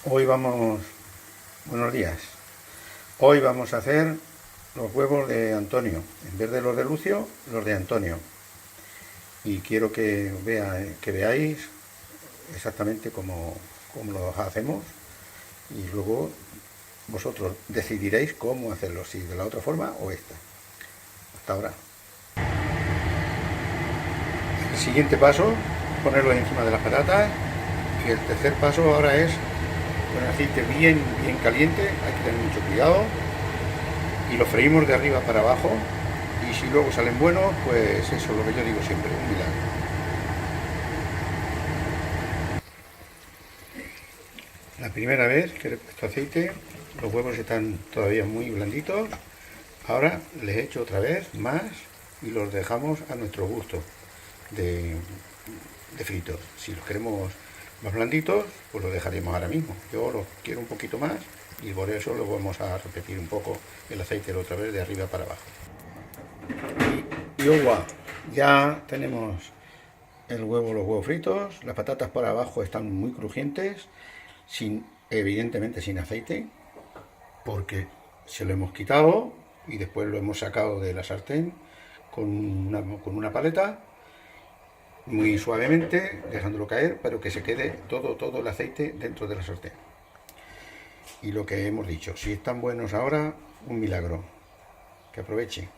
Hoy vamos, buenos días. Hoy vamos a hacer los huevos de Antonio. En vez de los de Lucio, los de Antonio. Y quiero que veáis exactamente cómo los hacemos. Y luego vosotros decidiréis cómo hacerlos, si de la otra forma o esta. Hasta ahora. El siguiente paso, ponerlo encima de las patatas. Y el tercer paso ahora es con aceite bien caliente, hay que tener mucho cuidado, y lo freímos de arriba para abajo, y si luego salen buenos, pues eso es lo que yo digo siempre, un milagro. La primera vez que le he puesto aceite, los huevos están todavía muy blanditos, ahora les echo otra vez más y los dejamos a nuestro gusto de, de fritos. Si los queremos más blanditos, pues los dejaremos ahora mismo. Yo los quiero un poquito más y por eso lo vamos a repetir un poco el aceite otra vez de arriba para abajo. Y ya tenemos los huevos fritos, las patatas por abajo están muy crujientes, evidentemente sin aceite, porque se lo hemos quitado y después lo hemos sacado de la sartén con una paleta muy suavemente, dejándolo caer, pero que se quede todo el aceite dentro de la sartén. Y lo que hemos dicho, si están buenos ahora, un milagro. Que aproveche.